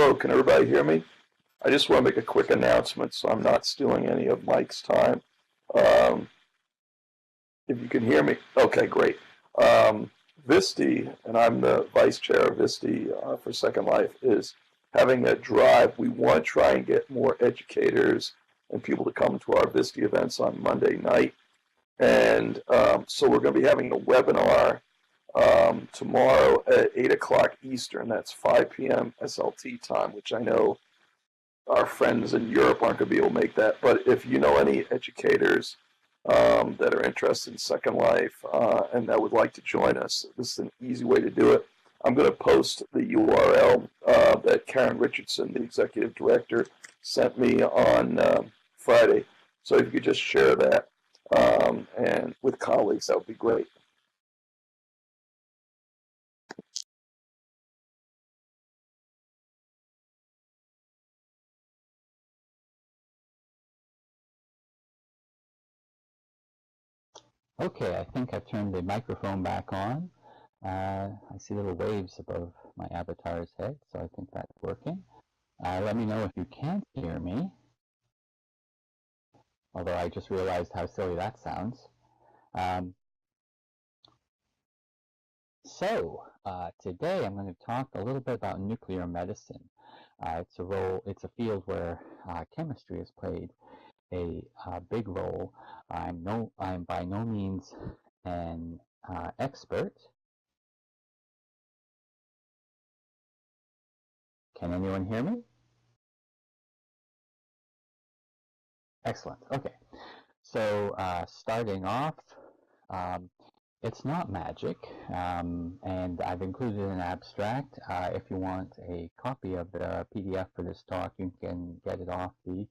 Hello, can everybody hear me? I just want to make a quick announcement so I'm not stealing any of Mike's time. Um, if you can hear me, okay, great. Visti, and I'm the vice chair of Visti for Second Life, is having a drive. We want to try and get more educators and people to come to our Visti events on Monday night. And so we're going to be having a webinar tomorrow at 8 o'clock Eastern. That's 5 p.m. SLT time, which I know our friends in Europe aren't going to be able to make that. But if you know any educators that are interested in Second Life and that would like to join us, this is an easy way to do it. I'm going to post the URL that Karen Richardson, the executive director, sent me on Friday. So if you could just share that and with colleagues, that would be great. Okay, I think I've turned the microphone back on. I see little waves above my avatar's head, so I think that's working. Let me know if you can't hear me, although I just realized how silly that sounds. Today I'm going to talk a little bit about nuclear medicine. It's a field where chemistry has played a big role. I'm by no means an expert. Can anyone hear me? Excellent. Okay. So starting off, it's not magic, and I've included an abstract. If you want a copy of the PDF for this talk, you can get it off the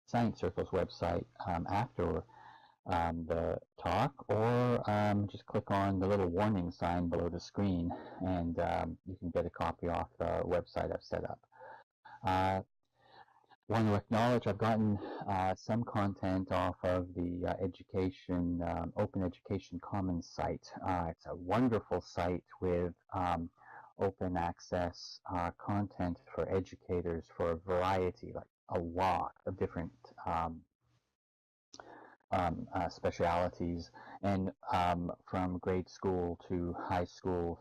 Science Circles website after the talk, or just click on the little warning sign below the screen, and you can get a copy off the website I've set up. Want to acknowledge I've gotten some content off of the Open Education Commons site. It's a wonderful site with open access content for educators for a variety, like a lot of different specialities, and from grade school to high school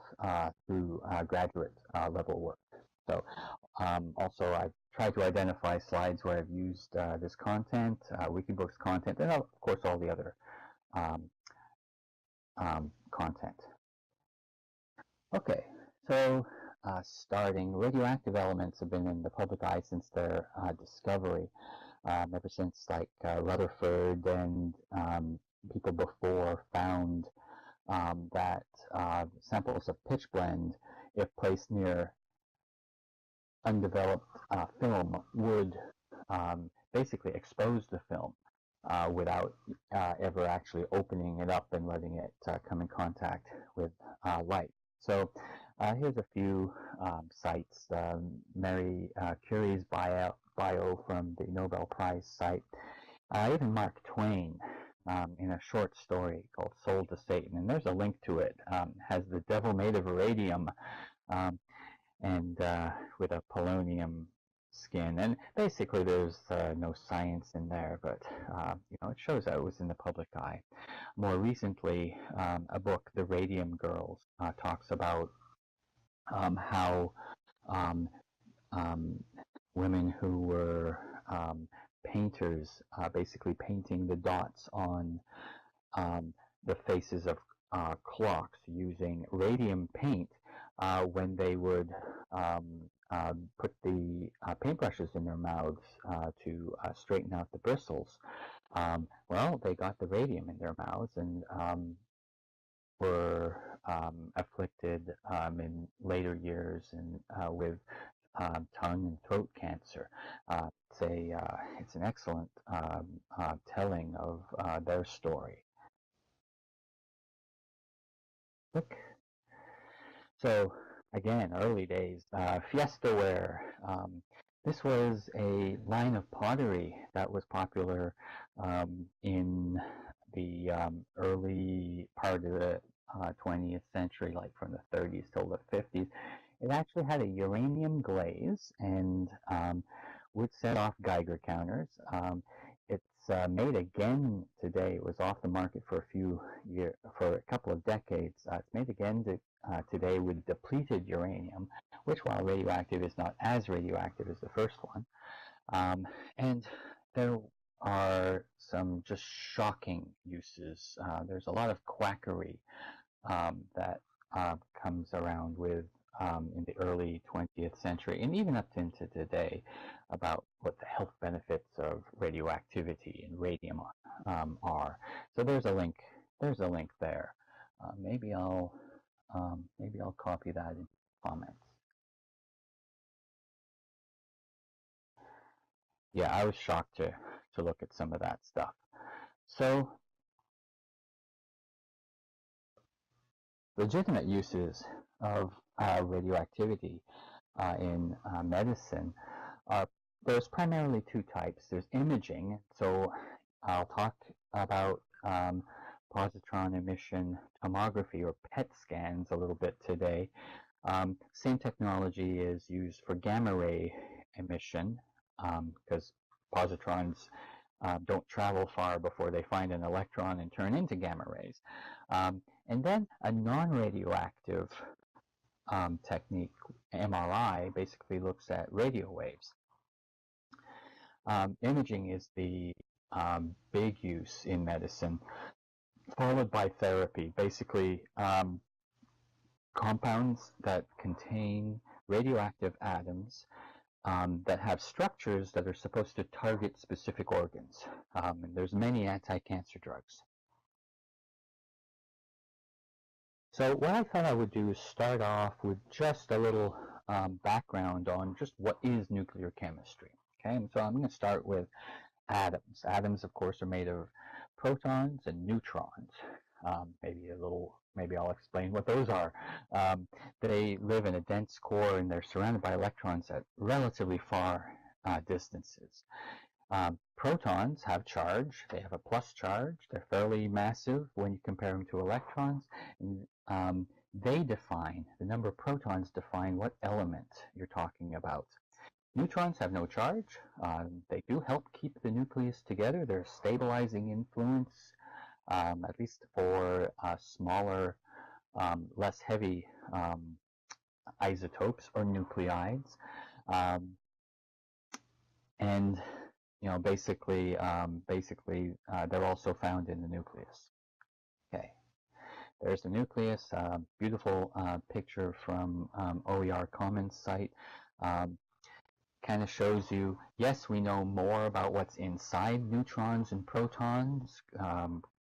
through graduate level work. So also I've tried to identify slides where I've used this content, Wikibooks content, and of course all the other content. Okay, so starting, radioactive elements have been in the public eye since their discovery, ever since like Rutherford and people before found that samples of pitchblende, if placed near undeveloped film, would basically expose the film without ever actually opening it up and letting it come in contact with light. So here's a few sites. Mary Curie's bio from the Nobel Prize site. Even Mark Twain, in a short story called Sold to Satan, and there's a link to it, has the devil made of iridium, and with a polonium skin, and basically there's no science in there, but it shows that it was in the public eye. More recently, a book, The Radium Girls, talks about how women who were painters, basically painting the dots on the faces of clocks using radium paint, when they would put the paintbrushes in their mouths to straighten out the bristles. Well, they got the radium in their mouths and were afflicted in later years and with tongue and throat cancer. It's an excellent telling of their story. Look. So again, early days, Fiestaware. This was a line of pottery that was popular in the early part of the 20th century, like from the 30s till the 50s. It actually had a uranium glaze and would set off Geiger counters. It's made again today. It was off the market for for a couple of decades. It's made again today with depleted uranium, which, while radioactive, is not as radioactive as the first one. And there are some just shocking uses. There's a lot of quackery that comes around with in the early 20th century and even up into today about what the health benefits of radioactivity and radium are. So there's a link. There's a link there. Maybe I'll copy that in comments. Yeah, I was shocked to look at some of that stuff. So legitimate uses of radioactivity in medicine are there's primarily two types. There's imaging, so I'll talk about positron emission tomography or PET scans a little bit today. Same technology is used for gamma ray emission because positrons don't travel far before they find an electron and turn into gamma rays. And then a non-radioactive technique, MRI, basically looks at radio waves. Imaging is the big use in medicine, followed by therapy. Basically, compounds that contain radioactive atoms that have structures that are supposed to target specific organs. And there's many anti-cancer drugs. So what I thought I would do is start off with just a little background on just what is nuclear chemistry. Okay, and so I'm going to start with atoms. Atoms, of course, are made of protons and neutrons. Maybe I'll explain what those are. They live in a dense core and they're surrounded by electrons at relatively far distances. Protons have charge. They have a plus charge. They're fairly massive when you compare them to electrons. And, the number of protons define what element you're talking about. Neutrons have no charge. They do help keep the nucleus together. They're a stabilizing influence, at least for smaller, less heavy isotopes or nuclides. And basically, they're also found in the nucleus. Okay, there's the nucleus. Beautiful picture from OER Commons site. Kind of shows you, yes, we know more about what's inside neutrons and protons,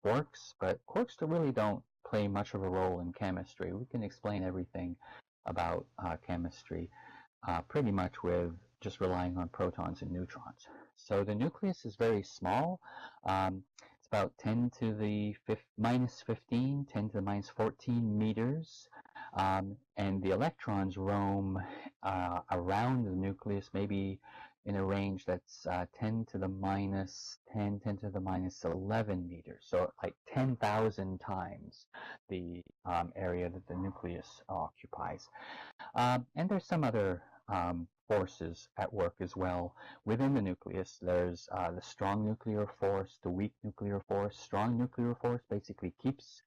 quarks, but quarks really don't play much of a role in chemistry. We can explain everything about chemistry pretty much with just relying on protons and neutrons. So the nucleus is very small. It's about 10 to the minus 15, 10 to the minus 14 meters. And the electrons roam around the nucleus, maybe in a range that's 10 to the minus 10, 10 to the minus 11 meters. So like 10,000 times the area that the nucleus occupies. And there's some other forces at work as well. Within the nucleus, there's the strong nuclear force, the weak nuclear force. Strong nuclear force basically keeps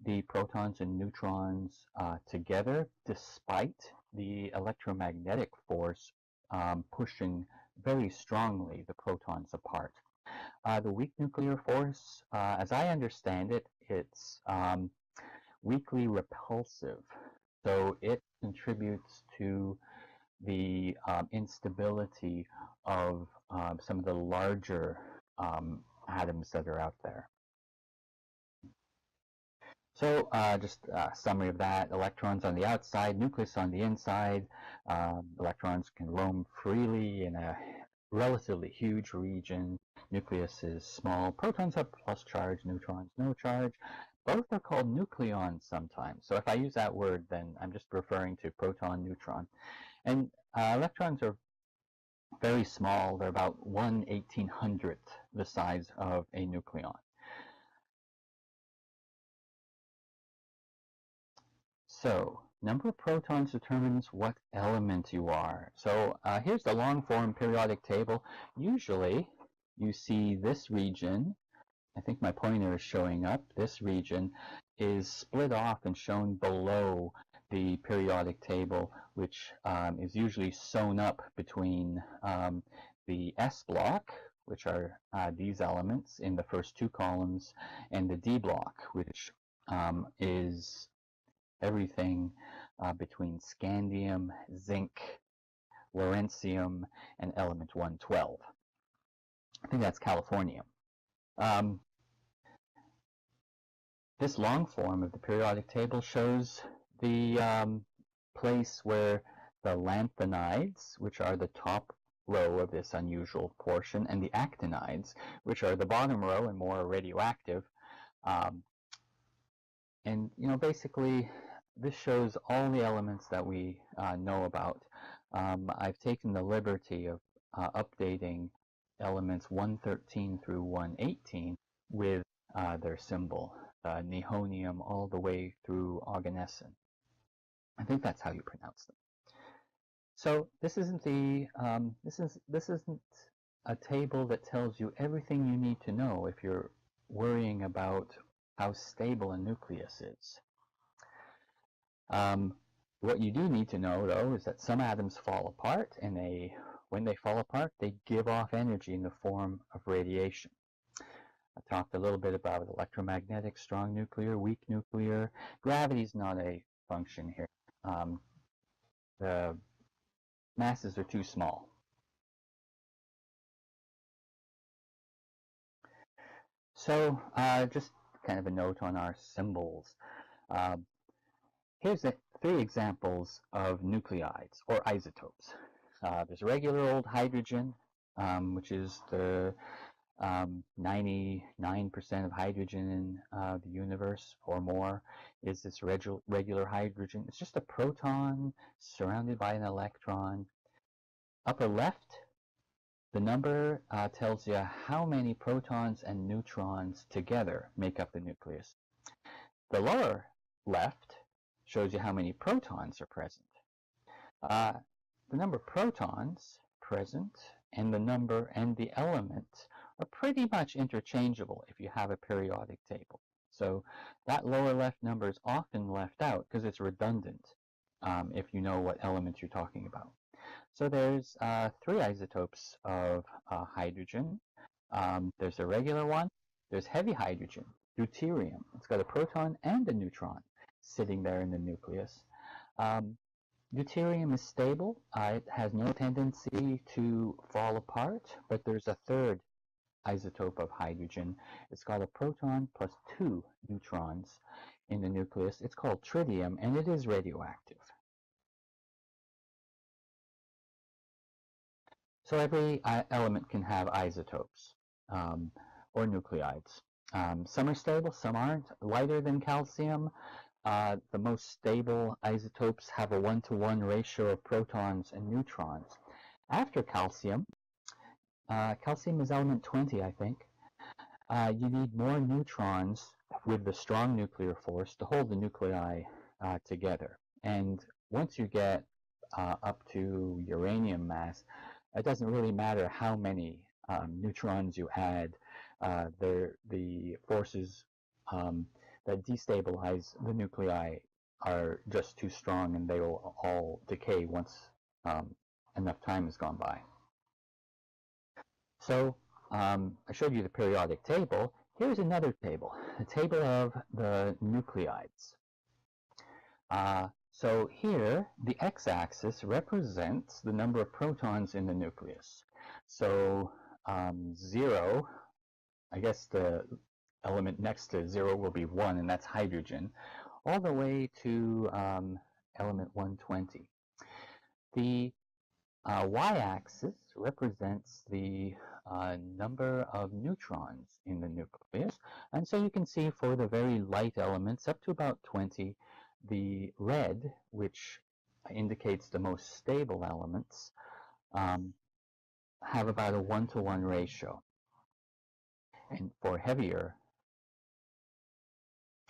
the protons and neutrons together despite the electromagnetic force pushing very strongly the protons apart. The weak nuclear force, as I understand it, it's weakly repulsive. So it contributes to the instability of some of the larger atoms that are out there. So just a summary of that: electrons on the outside, nucleus on the inside. Electrons can roam freely in a relatively huge region. Nucleus is small. Protons have plus charge, neutrons no charge. Both are called nucleons sometimes. So if I use that word, then I'm just referring to proton, neutron. And electrons are very small. They're about 1/1800th the size of a nucleon. So number of protons determines what element you are. So here's the long form periodic table. Usually you see this region, I think my pointer is showing up, this region is split off and shown below the periodic table, which is usually sewn up between the S block, which are these elements in the first two columns, and the D block, which is everything between scandium, zinc, lawrencium, and element 112. I think that's californium. This long form of the periodic table shows the place where the lanthanides, which are the top row of this unusual portion, and the actinides, which are the bottom row and more radioactive. And basically, this shows all the elements that we know about. I've taken the liberty of updating elements 113 through 118 with their symbol, nihonium, all the way through oganesson. I think that's how you pronounce them. So this isn't this isn't a table that tells you everything you need to know if you're worrying about how stable a nucleus is. What you do need to know, though, is that some atoms fall apart, and when they fall apart, they give off energy in the form of radiation. I talked a little bit about electromagnetic, strong nuclear, weak nuclear. Gravity is not a function here. The masses are too small. So just kind of a note on our symbols. Here's three examples of nuclides or isotopes. There's regular old hydrogen, which is the 99% of hydrogen in the universe or more is this regular hydrogen. It's just a proton surrounded by an electron. Upper left, the number tells you how many protons and neutrons together make up the nucleus. The lower left shows you how many protons are present. The number of protons present and the number and the element are pretty much interchangeable if you have a periodic table. So that lower left number is often left out because it's redundant if you know what element you're talking about. So there's three isotopes of hydrogen. There's a regular one. There's heavy hydrogen, deuterium. It's got a proton and a neutron sitting there in the nucleus. Deuterium is stable. It has no tendency to fall apart, but there's a third isotope of hydrogen. It's got a proton plus 2 neutrons in the nucleus. It's called tritium, and it is radioactive. So every element can have isotopes or nuclides. Some are stable, some aren't. Lighter than calcium, the most stable isotopes have a 1-to-1 ratio of protons and neutrons. After calcium, calcium is element 20, I think, you need more neutrons with the strong nuclear force to hold the nuclei together. And once you get up to uranium mass, it doesn't really matter how many neutrons you add. The forces that destabilize the nuclei are just too strong, and they will all decay once enough time has gone by. So I showed you the periodic table. Here's another table, a table of the nuclides. So here, the x-axis represents the number of protons in the nucleus. So 0, I guess the element next to 0 will be 1, and that's hydrogen, all the way to element 120. The y-axis represents the number of neutrons in the nucleus, and so you can see for the very light elements up to about 20, the red, which indicates the most stable elements, have about a 1-to-1 ratio. And for heavier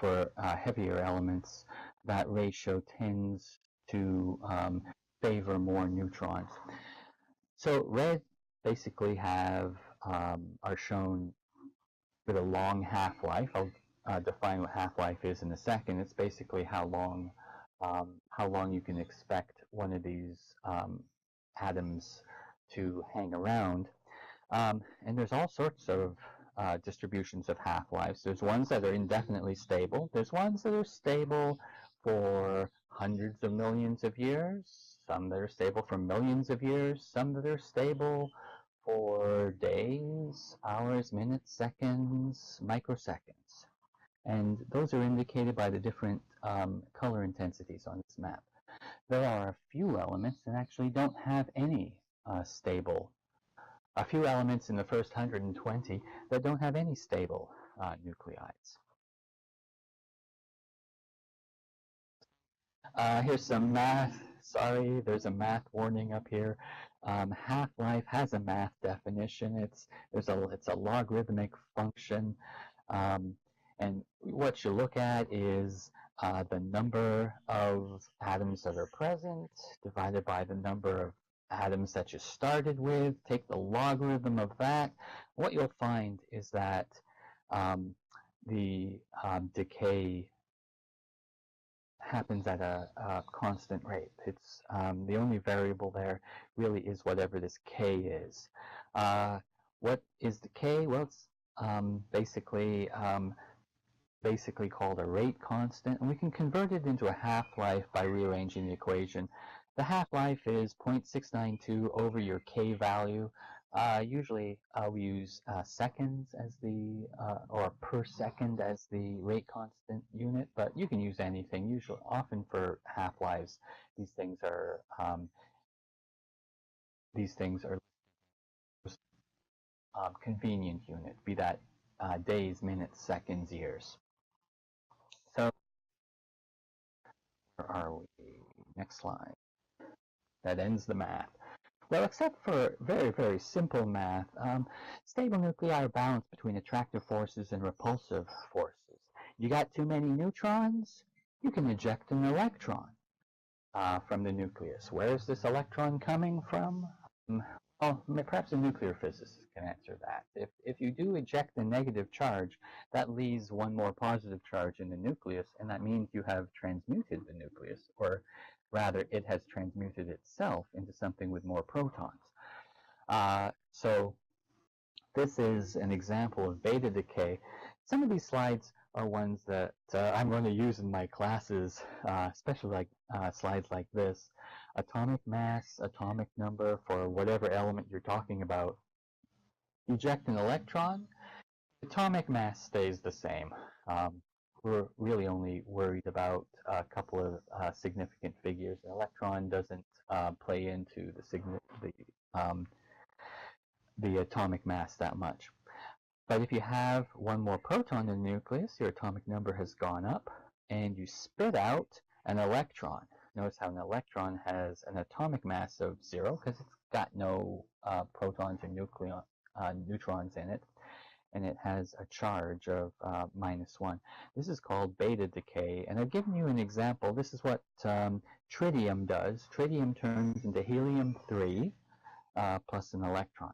elements, that ratio tends to favor more neutrons. So red basically are shown with a long half-life. I'll define what half-life is in a second. It's basically how long you can expect one of these atoms to hang around. And there's all sorts of distributions of half-lives. There's ones that are indefinitely stable. There's ones that are stable for hundreds of millions of years, some that are stable for millions of years, some that are stable for days, hours, minutes, seconds, microseconds. And those are indicated by the different color intensities on this map. There are a few elements that actually don't have any a few elements in the first 120 that don't have any stable nuclides. Here's some math. Sorry, there's a math warning up here. Half-life has a math definition. It's a logarithmic function, and what you look at is the number of atoms that are present divided by the number of atoms that you started with. Take the logarithm of that. What you'll find is that the decay happens at a constant rate. It's the only variable there really is whatever this k is. What is the k? Well, it's basically called a rate constant, and we can convert it into a half-life by rearranging the equation. The half-life is 0.692 over your k value. Usually we use seconds as or per second as the rate constant unit, but you can use anything. Usually, often for half-lives, these things are convenient unit, be that days, minutes, seconds, years. So, where are we? Next slide. That ends the math. Well, except for very, very simple math, stable nuclei are balanced between attractive forces and repulsive forces. You got too many neutrons, you can eject an electron from the nucleus. Where is this electron coming from? Well, perhaps a nuclear physicist can answer that. If you do eject a negative charge, that leaves one more positive charge in the nucleus, and that means you have transmuted the nucleus, or rather, it has transmuted itself into something with more protons. So this is an example of beta decay. Some of these slides are ones that I'm going to use in my classes, especially like slides like this. Atomic mass, atomic number for whatever element you're talking about. Eject an electron, atomic mass stays the same. We're really only worried about a couple of significant figures. An electron doesn't play into the atomic mass that much. But if you have one more proton in the nucleus, your atomic number has gone up, and you spit out an electron. Notice how an electron has an atomic mass of 0 because it's got no protons or neutrons in it, and it has a charge of -1. This is called beta decay, and I've given you an example. This is what tritium does. Tritium turns into helium-3 plus an electron.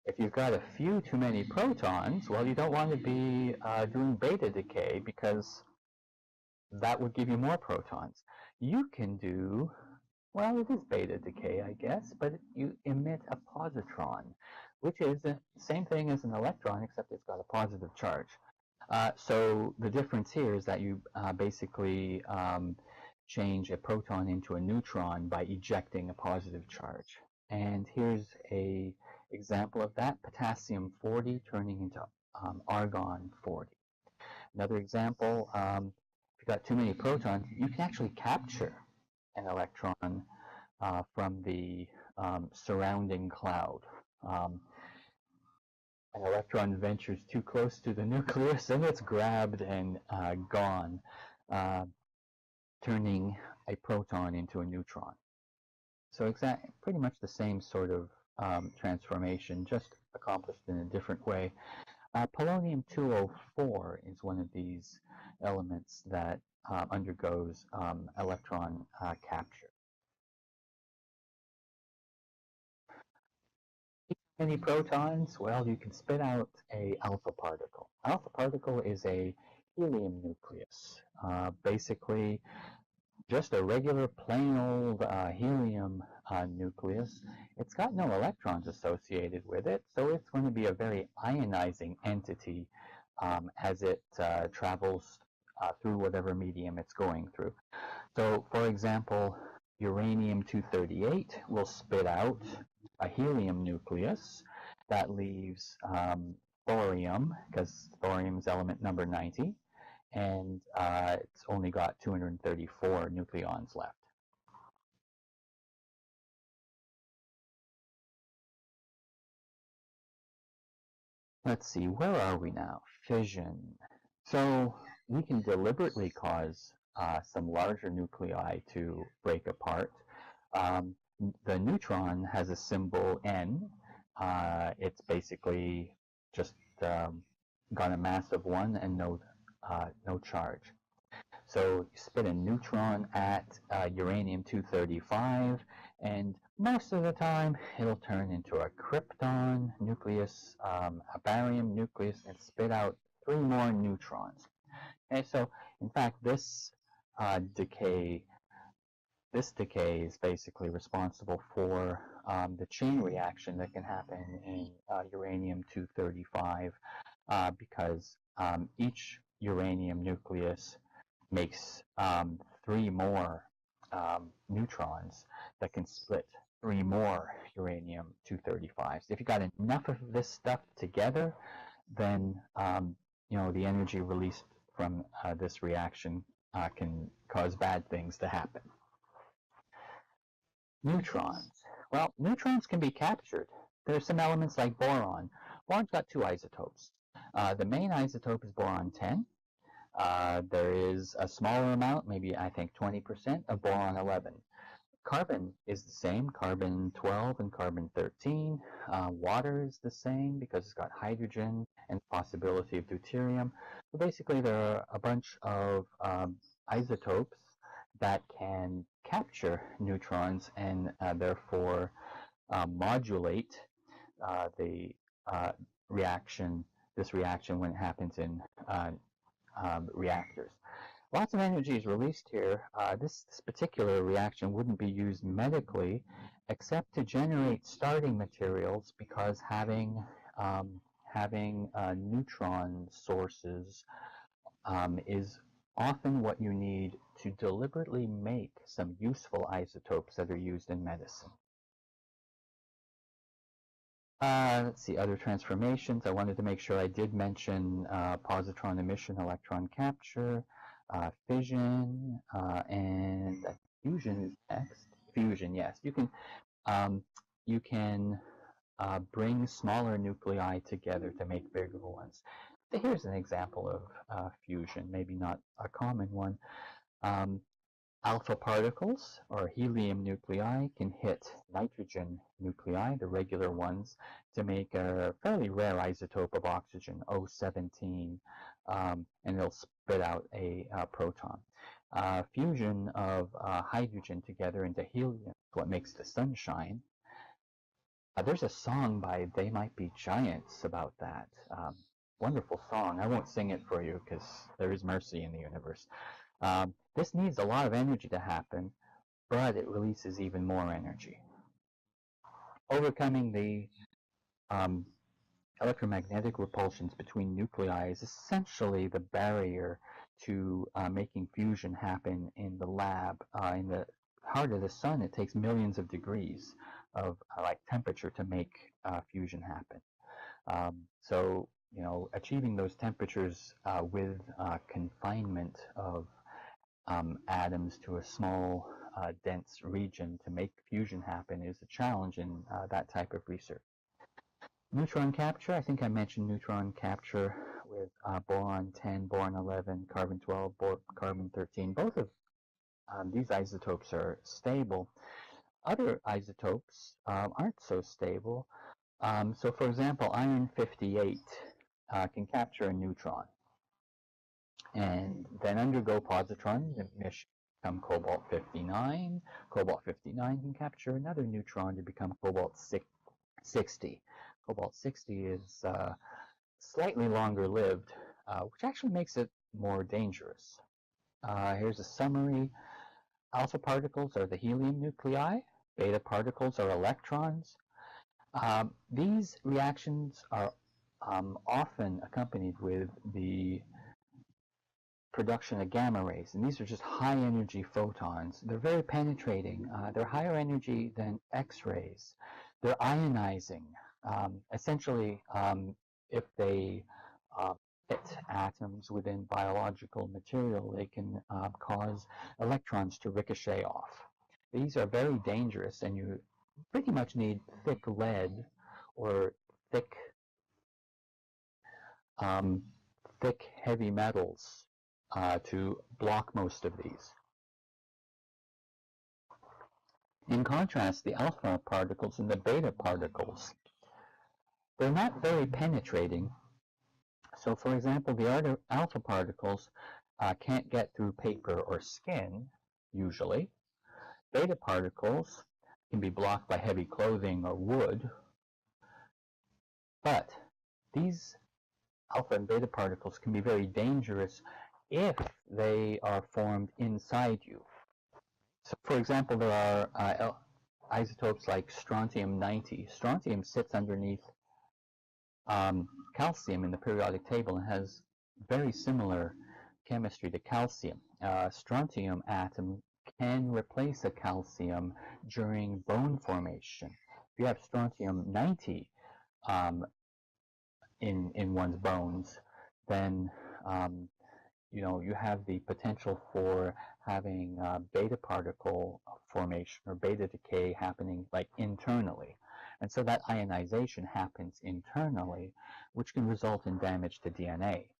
If you've got a few too many protons, well, you don't want to be doing beta decay because that would give you more protons. You can do, well, it is beta decay, I guess, but you emit a positron, which is the same thing as an electron, except it's got a positive charge. So the difference here is that you basically change a proton into a neutron by ejecting a positive charge. And here's a example of that, potassium-40 turning into argon-40. Another example, if you've got too many protons, you can actually capture an electron from the surrounding cloud. An electron ventures too close to the nucleus and it's grabbed and gone, turning a proton into a neutron. So pretty much the same sort of transformation, just accomplished in a different way. Polonium-204 is one of these elements that undergoes electron capture. Any protons? Well, you can spit out a alpha particle. Alpha particle is a helium nucleus. Basically, just a regular plain old helium nucleus. It's got no electrons associated with it, so it's going to be a very ionizing entity as it travels through whatever medium it's going through. So, for example, uranium-238 will spit out a helium nucleus that leaves thorium, because thorium is element number 90, and it's only got 234 nucleons left. Let's see, where are we now? Fission. So we can deliberately cause some larger nuclei to break apart. The neutron has a symbol N. It's basically just got a mass of 1 and no charge. So you spit a neutron at uranium-235, and most of the time it'll turn into a krypton nucleus, a barium nucleus, and spit out 3 more neutrons. Okay, so in fact this decay is basically responsible for the chain reaction that can happen in uranium-235 because each uranium nucleus makes 3 more neutrons that can split 3 more uranium-235s. If you got enough of this stuff together, then the energy released from this reaction can cause bad things to happen. Neutrons. Well, neutrons can be captured. There's some elements like boron. Boron's got 2 isotopes. The main isotope is boron-10. There is a smaller amount, maybe I think 20%, of boron-11. Carbon is the same, carbon-12 and carbon-13. Water is the same because it's got hydrogen and the possibility of deuterium. So basically there are a bunch of isotopes that can capture neutrons and therefore modulate the reaction, this reaction when it happens in reactors. Lots of energy is released here. This particular reaction wouldn't be used medically except to generate starting materials because having neutron sources is often what you need to deliberately make some useful isotopes that are used in medicine. Let's see, other transformations. I wanted to make sure I did mention positron emission, electron capture, fission, and fusion is next. Fusion, yes. You can bring smaller nuclei together to make bigger ones. So here's an example of fusion, maybe not a common one. Alpha particles, or helium nuclei, can hit nitrogen nuclei, the regular ones, to make a fairly rare isotope of oxygen, O17, and it'll spit out a proton. Fusion of hydrogen together into helium is what makes the sun shine. There's a song by They Might Be Giants about that. Wonderful song. I won't sing it for you because there is mercy in the universe. This needs a lot of energy to happen, but it releases even more energy. Overcoming the electromagnetic repulsions between nuclei is essentially the barrier to making fusion happen in the lab. In the heart of the sun, it takes millions of degrees of temperature to make fusion happen. So, achieving those temperatures with confinement of atoms to a small, dense region to make fusion happen is a challenge in that type of research. Neutron capture, I think I mentioned neutron capture with boron-10, boron-11, carbon-12, carbon-13. Both of these isotopes are stable. Other isotopes aren't so stable. So for example, iron-58 can capture a neutron and then undergo positron emission, become cobalt 59. Cobalt 59 can capture another neutron to become cobalt 60. Cobalt 60 is slightly longer lived, which actually makes it more dangerous. Here's a summary. Alpha particles are the helium nuclei. Beta particles are electrons. These reactions are often accompanied with the production of gamma rays, and these are just high energy photons. They're very penetrating. They're higher energy than X-rays. They're ionizing. Essentially, if they hit atoms within biological material, they can cause electrons to ricochet off. These are very dangerous, and you pretty much need thick lead or thick heavy metals to block most of these. In contrast, the alpha particles and the beta particles, they're not very penetrating. So, for example, the alpha particles can't get through paper or skin, usually. Beta particles can be blocked by heavy clothing or wood. But these alpha and beta particles can be very dangerous if they are formed inside you. So, for example, there are isotopes like strontium-90. Strontium sits underneath calcium in the periodic table and has very similar chemistry to calcium. Strontium atom can replace a calcium during bone formation. If you have strontium-90 in one's bones, then you have the potential for having beta particle formation or beta decay happening like internally. And so that ionization happens internally, which can result in damage to DNA.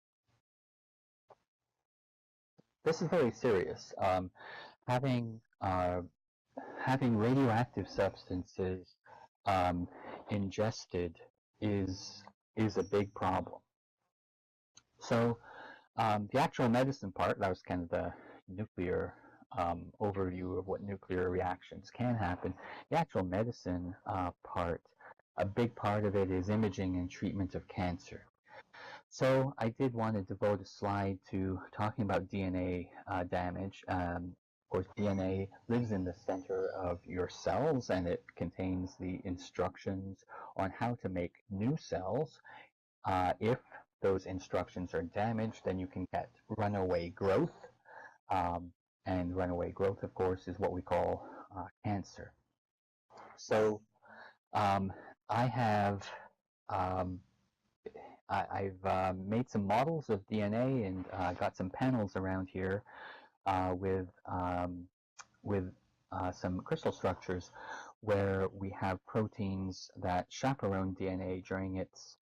This is very serious. Having radioactive substances ingested is a big problem. So the actual medicine part, that was kind of the nuclear overview of what nuclear reactions can happen. The actual medicine part, a big part of it is imaging and treatment of cancer. So I did want to devote a slide to talking about DNA damage. Of course, DNA lives in the center of your cells, and it contains the instructions on how to make new cells. If those instructions are damaged, then you can get runaway growth. And runaway growth, of course, is what we call cancer. So I have I've made some models of DNA and got some panels around here with some crystal structures where we have proteins that chaperone DNA during its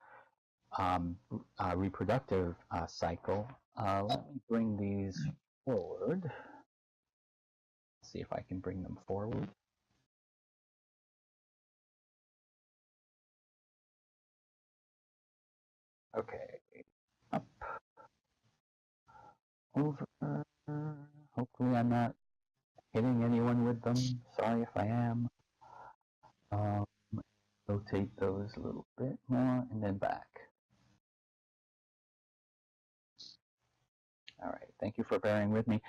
reproductive cycle. Let me bring these forward. See if I can bring them forward. Okay, up, over. Hopefully I'm not hitting anyone with them. Sorry if I am. Rotate those a little bit more and then back. All right, thank you for bearing with me.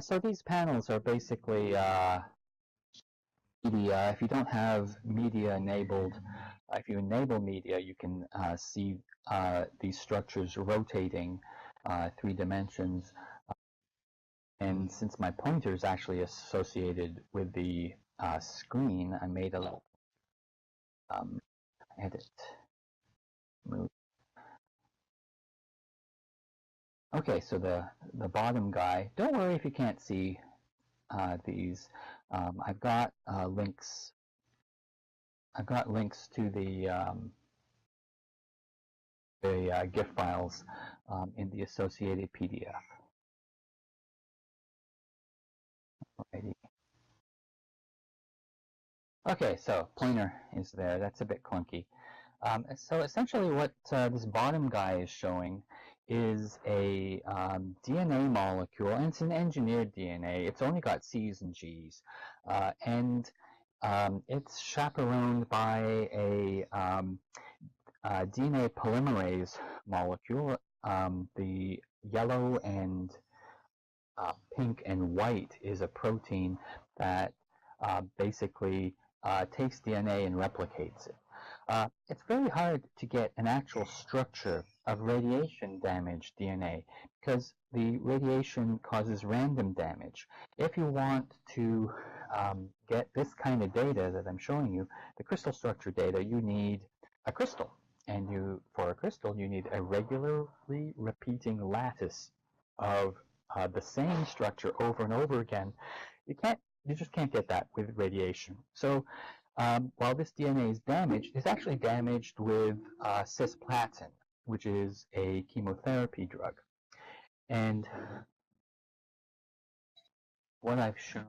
So these panels are basically media. If you don't have media enabled, if you enable media, you can see these structures rotating 3 dimensions. And since my pointer is actually associated with the screen, I made a little edit, move. Okay, so the bottom guy, don't worry if you can't see these. I've got links. I've got links to the GIF files in the associated PDF. Alrighty. Okay, so pointer is there. That's a bit clunky. So essentially what this bottom guy is showing is a DNA molecule, and it's an engineered DNA. It's only got C's and G's, and it's chaperoned by a DNA polymerase molecule. The yellow and pink and white is a protein that basically takes DNA and replicates it. It's very hard to get an actual structure of radiation-damaged DNA because the radiation causes random damage. If you want to get this kind of data that I'm showing you, the crystal structure data, you need a crystal. And for a crystal, you need a regularly repeating lattice of the same structure over and over again. You just can't get that with radiation. So while this DNA is damaged, it's actually damaged with cisplatin, which is a chemotherapy drug. And what I've shown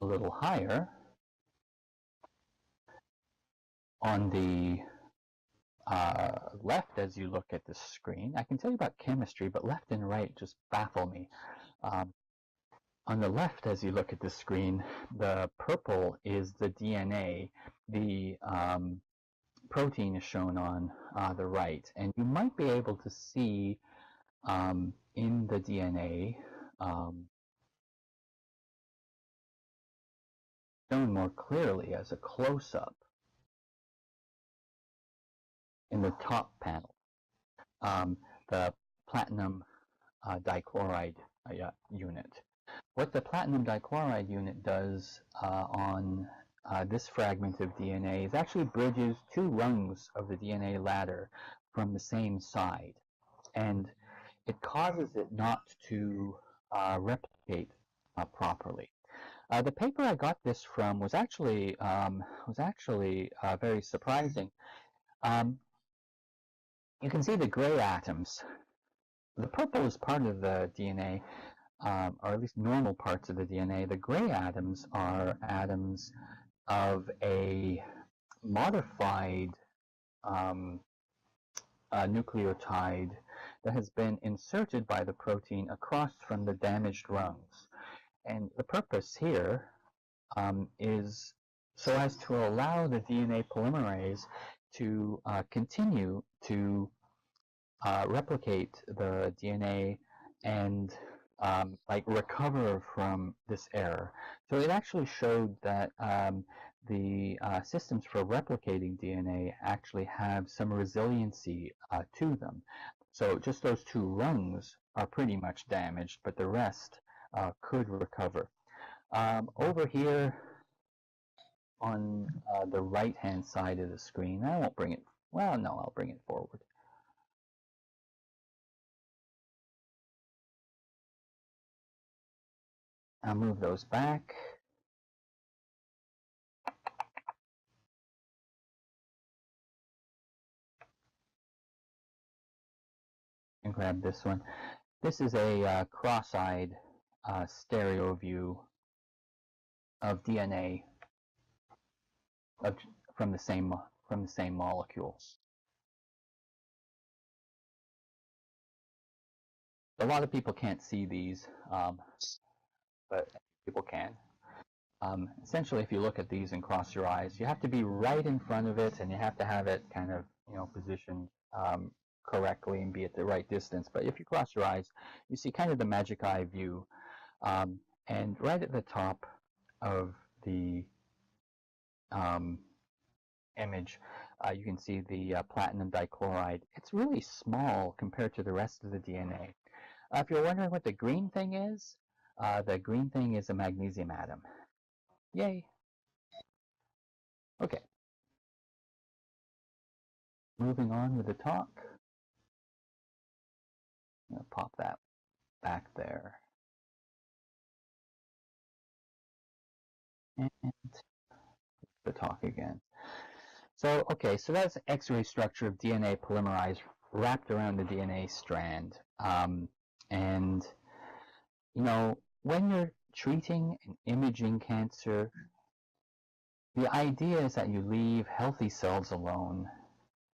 a little higher on the left as you look at the screen, I can tell you about chemistry, but left and right just baffle me. On the left, as you look at the screen, the purple is the DNA. The protein is shown on the right. And you might be able to see in the DNA shown more clearly as a close-up in the top panel, the platinum dichloride unit. What the platinum dichloride unit does on this fragment of DNA is actually bridges two rungs of the DNA ladder from the same side, and it causes it not to replicate properly. The paper I got this from was actually very surprising. You can see the gray atoms. The purple is part of the DNA, or at least normal parts of the DNA. The gray atoms are atoms of a modified nucleotide that has been inserted by the protein across from the damaged rungs. And the purpose here is so as to allow the DNA polymerase to continue to replicate the DNA and recover from this error. So it actually showed that the systems for replicating DNA actually have some resiliency to them. So just those two rungs are pretty much damaged, but the rest could recover. Over here on the right-hand side of the screen, I won't bring it, well, no, I'll bring it forward. I'll move those back. And grab this one. This is a cross-eyed stereo view of DNA from the same molecules. A lot of people can't see these, but people can. Essentially, if you look at these and cross your eyes, you have to be right in front of it, and you have to have it kind of, positioned correctly and be at the right distance. But if you cross your eyes, you see kind of the magic eye view. And right at the top of the image, you can see the platinum dichloride. It's really small compared to the rest of the DNA. If you're wondering what the green thing is, the green thing is a magnesium atom. Yay! Okay. Moving on with the talk. I'm going to pop that back there. And the talk again. So, okay, so that's the X-ray structure of DNA polymerase wrapped around the DNA strand. And, when you're treating and imaging cancer, The idea is that you leave healthy cells alone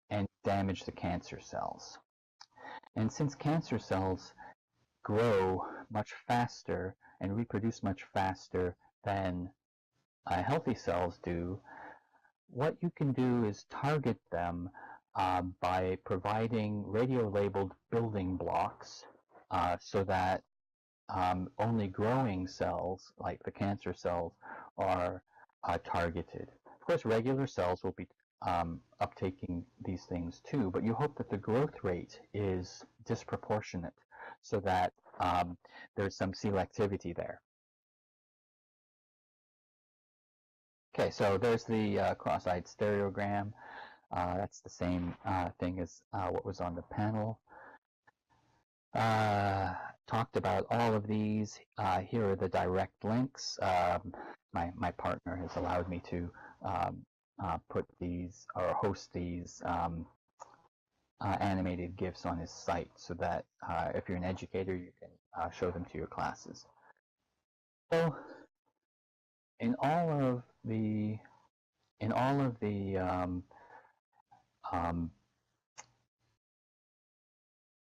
and damage the cancer cells. And since cancer cells grow much faster and reproduce much faster than healthy cells do, what you can do is target them by providing radio-labeled building blocks so that only growing cells, like the cancer cells, are targeted. Of course, regular cells will be uptaking these things too, but you hope that the growth rate is disproportionate so that there's some selectivity there. Okay, so there's the cross-eyed stereogram. That's the same thing as what was on the panel. Talked about all of these. Here are the direct links. My partner has allowed me to put these or host these animated GIFs on his site so that if you're an educator, you can show them to your classes. So in all of the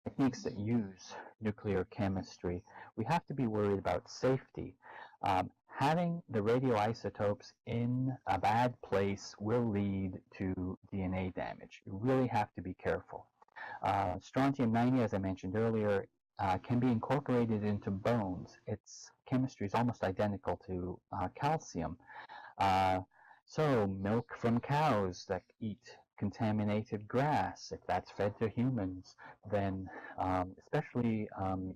techniques that use nuclear chemistry, we have to be worried about safety. Having the radioisotopes in a bad place will lead to DNA damage. You really have to be careful. Strontium-90, as I mentioned earlier, can be incorporated into bones. Its chemistry is almost identical to calcium. So milk from cows that eat contaminated grass, if that's fed to humans, then especially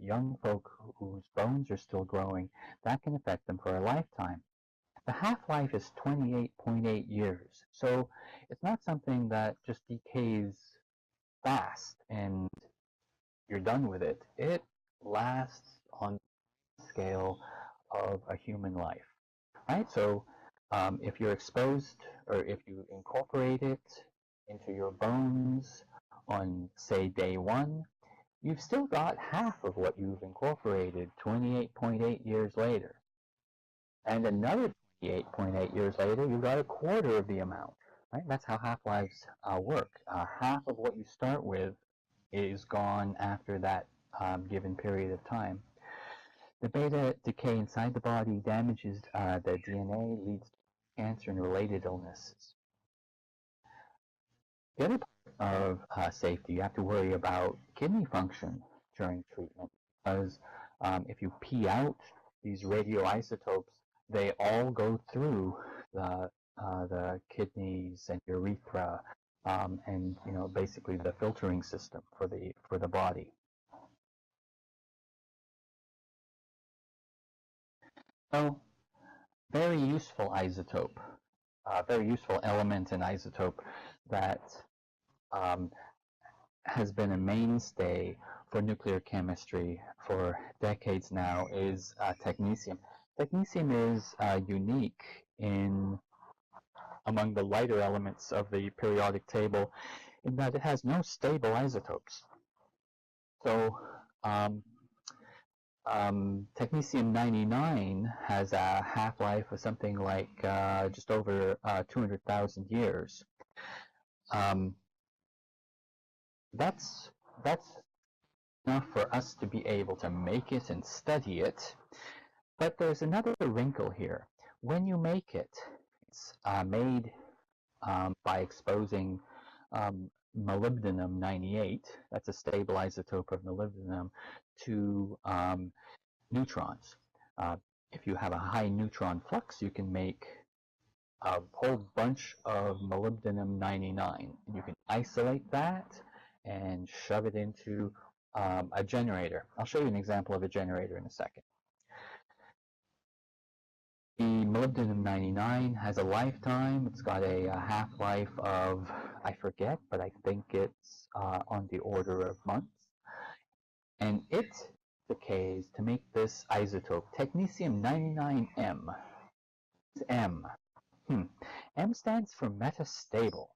young folk whose bones are still growing, that can affect them for a lifetime. The half-life is 28.8 years, so it's not something that just decays fast and you're done with it. It lasts on the scale of a human life, right? So if you're exposed or if you incorporate it into your bones on, say, day 1, you've still got half of what you've incorporated 28.8 years later. And another 28.8 years later, you've got a quarter of the amount, right? That's how half-lives work. Half of what you start with is gone after that given period of time. The beta decay inside the body damages the DNA, leads to cancer and related illnesses. The other part of safety, you have to worry about kidney function during treatment, because if you pee out these radioisotopes, they all go through the kidneys and urethra, and basically the filtering system for the body. So, very useful isotope, very useful element in isotope that has been a mainstay for nuclear chemistry for decades now is technetium. Technetium is unique among the lighter elements of the periodic table in that it has no stable isotopes. So technetium-99 has a half-life of something like just over 200,000 years. That's enough for us to be able to make it and study it. But there's another wrinkle here. When you make it, it's made by exposing molybdenum-98, that's a stable isotope of molybdenum, to neutrons. If you have a high neutron flux, you can make a whole bunch of molybdenum-99. You can isolate that and shove it into a generator. I'll show you an example of a generator in a second. The molybdenum-99 has a lifetime. It's got a half-life of, I forget, but I think it's on the order of months. And it decays to make this isotope, technetium-99M. It's M. M stands for metastable.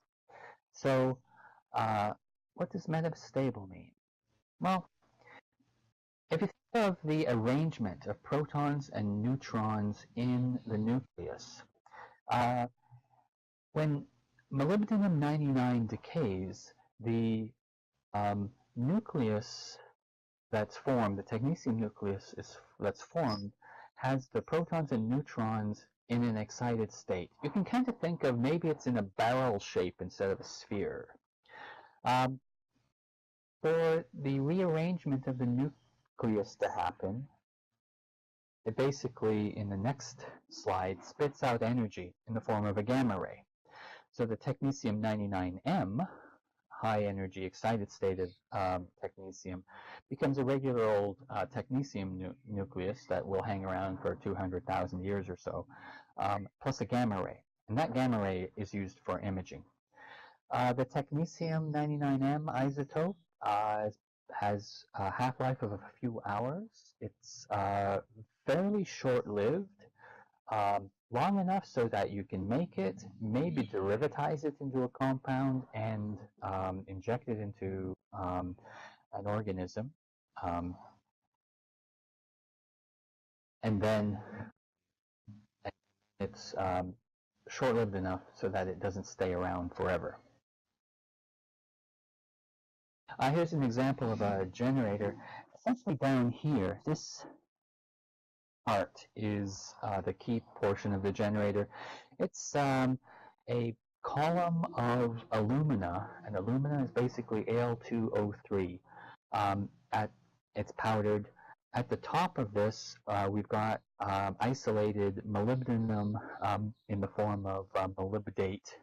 So what does metastable mean? Well, if you think of the arrangement of protons and neutrons in the nucleus, When molybdenum-99 decays, the nucleus that's formed, the technetium nucleus that's formed, has the protons and neutrons in an excited state. You can kind of think of maybe it's in a barrel shape instead of a sphere. For the rearrangement of the nucleus to happen, it basically, in the next slide, spits out energy in the form of a gamma ray. So the technetium-99m, high energy excited state of technetium, becomes a regular old technetium nucleus that will hang around for 200,000 years or so, plus a gamma ray. And that gamma ray is used for imaging. The technetium-99m isotope has a half-life of a few hours. It's fairly short-lived, long enough so that you can make it, maybe derivatize it into a compound, and inject it into an organism. And then it's short-lived enough so that it doesn't stay around forever. Here's an example of a generator. Essentially down here, this part is the key portion of the generator. It's a column of alumina, and alumina is basically Al2O3. It's powdered. At the top of this, we've got isolated molybdenum in the form of molybdate.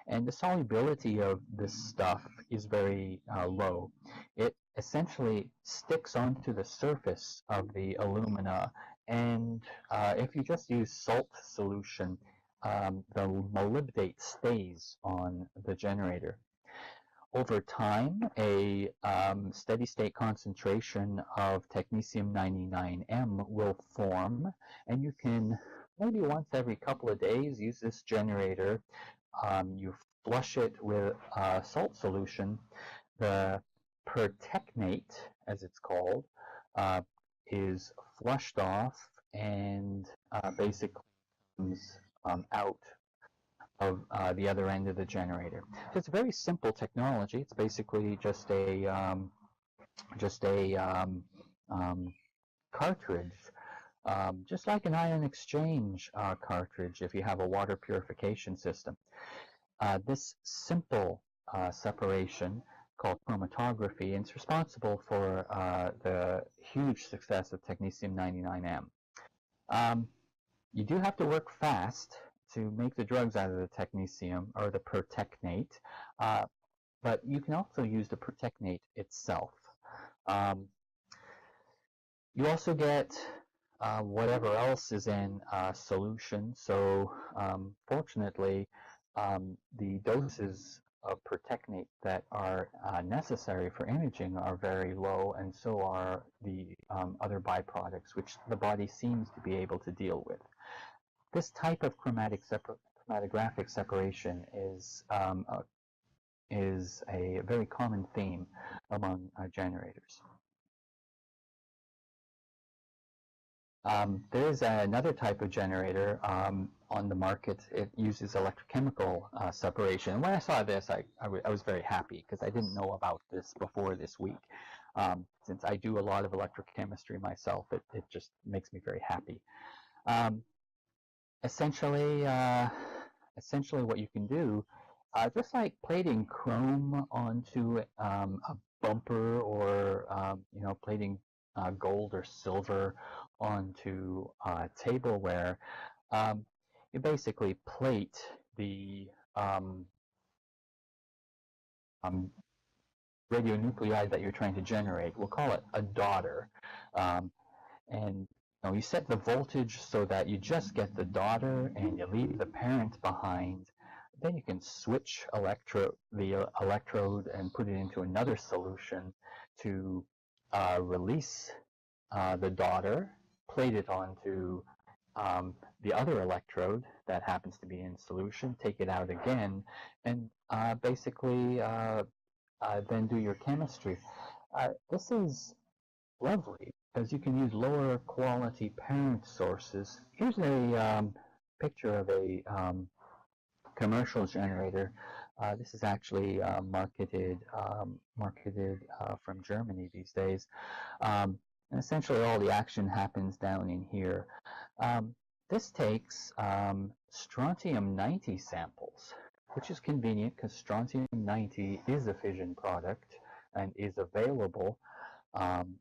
And the solubility of this stuff is very low. It essentially sticks onto the surface of the alumina, and if you just use salt solution, the molybdate stays on the generator. Over time, a steady state concentration of technetium-99m will form, and you can maybe once every couple of days use this generator. You flush it with a salt solution. The pertechnate, as it's called, is flushed off and basically comes out of the other end of the generator. So it's a very simple technology. It's basically just a cartridge. Just like an ion exchange cartridge if you have a water purification system. This simple separation called chromatography is responsible for the huge success of technetium-99m. You do have to work fast to make the drugs out of the technetium or the pertechnate, but you can also use the pertechnate itself. You also get whatever else is in solution. So fortunately, the doses of pertechnate that are necessary for imaging are very low, and so are the other byproducts, which the body seems to be able to deal with. This type of chromatographic separation is a very common theme among generators. There is another type of generator on the market. It uses electrochemical separation. And when I saw this, I was very happy because I didn't know about this before this week. Since I do a lot of electrochemistry myself, it just makes me very happy. Essentially, what you can do, just like plating chrome onto a bumper, or plating gold or silver onto tableware, you basically plate the radionuclide that you're trying to generate. We'll call it a daughter, and you set the voltage so that you just get the daughter and you leave the parent behind. Then you can switch the electrode and put it into another solution to release the daughter, plate it onto the other electrode that happens to be in solution, take it out again, and basically then do your chemistry. This is lovely because you can use lower quality parent sources. Here's a picture of a commercial generator. This is actually marketed from Germany these days. And essentially all the action happens down in here. This takes strontium-90 samples, which is convenient because strontium-90 is a fission product and is available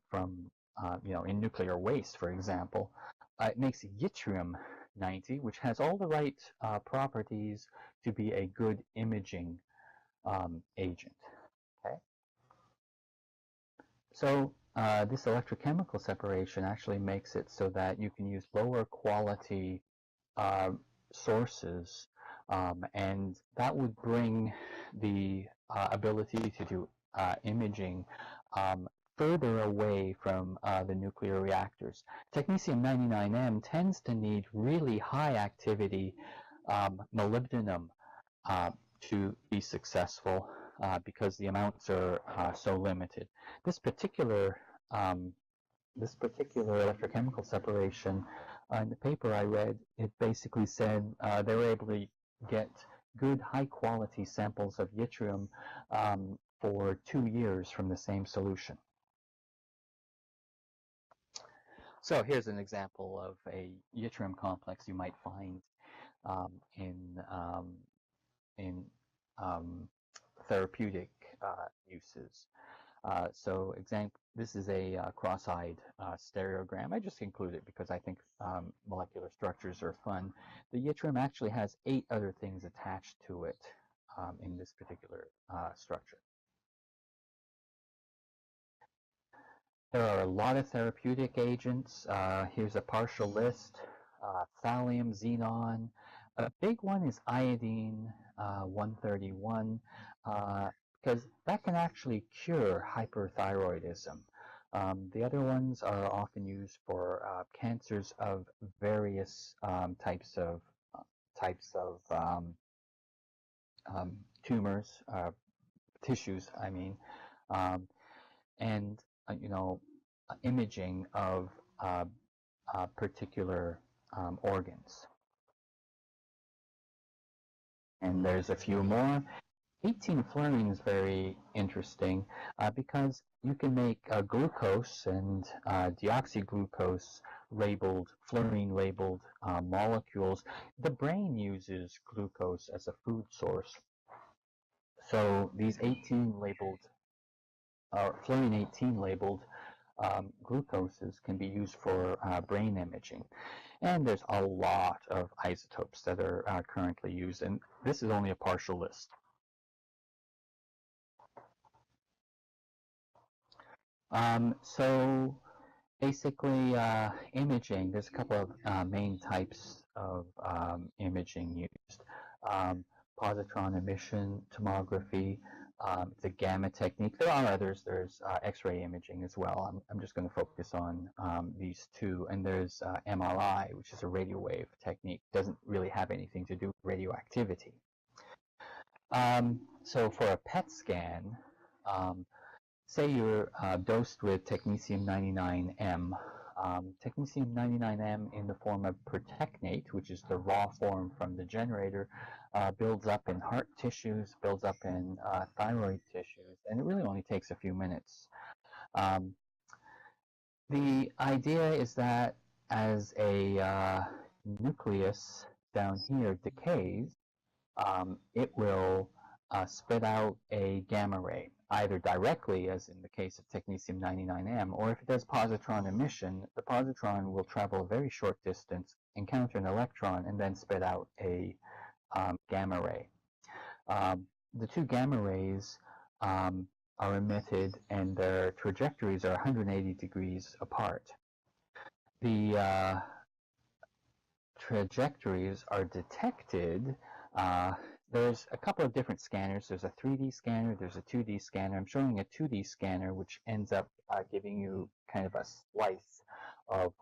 from, in nuclear waste, for example. It makes yttrium-90, which has all the right properties to be a good imaging agent. Okay. So this electrochemical separation actually makes it so that you can use lower quality sources, and that would bring the ability to do imaging further away from the nuclear reactors. Technetium-99m tends to need really high activity molybdenum to be successful because the amounts are so limited. This particular electrochemical separation, in the paper I read, it basically said they were able to get good high-quality samples of yttrium for 2 years from the same solution. So here's an example of a yttrium complex you might find in therapeutic uses. This is a cross-eyed stereogram. I just include it because I think molecular structures are fun. The yttrium actually has 8 other things attached to it in this particular structure. There are a lot of therapeutic agents. Here's a partial list. Thallium, xenon. A big one is iodine 131, because that can actually cure hyperthyroidism. The other ones are often used for cancers of various types of tumors, tissues, I mean, and imaging of particular organs. And there's a few more. 18-fluorine is very interesting because you can make glucose and deoxyglucose labeled, fluorine labeled molecules. The brain uses glucose as a food source. So these 18 labeled, fluorine 18 labeled glucoses can be used for brain imaging. And there's a lot of isotopes that are currently used, and this is only a partial list. So basically, imaging, there's a couple of main types of imaging used. Positron emission tomography, it's a gamma technique. There are others. There's X-ray imaging as well. I'm just going to focus on these two. And there's MRI, which is a radio wave technique. Doesn't really have anything to do with radioactivity. So for a PET scan, say you're dosed with technetium-99m. Technetium-99m in the form of pertechnate, which is the raw form from the generator, builds up in heart tissues, builds up in thyroid tissues, and it really only takes a few minutes. The idea is that as a nucleus down here decays, it will spit out a gamma ray, either directly, as in the case of technetium-99m, or if it does positron emission, the positron will travel a very short distance, encounter an electron, and then spit out a gamma ray. The two gamma rays are emitted, and their trajectories are 180 degrees apart. The trajectories are detected. There's a couple of different scanners. There's a 3D scanner, there's a 2D scanner. I'm showing a 2D scanner, which ends up giving you kind of a slice of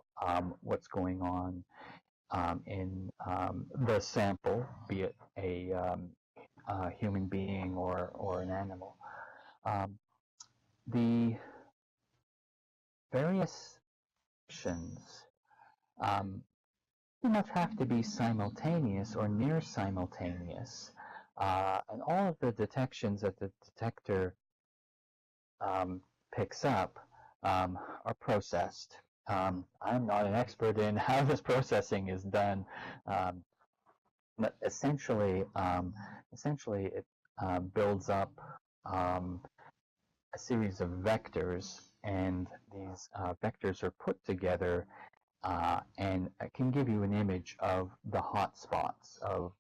what's going on in the sample, be it a human being or an animal. The various options pretty much have to be simultaneous or near simultaneous. And all of the detections that the detector picks up are processed. I'm not an expert in how this processing is done, but essentially it builds up a series of vectors, and these vectors are put together and it can give you an image of the hot spots of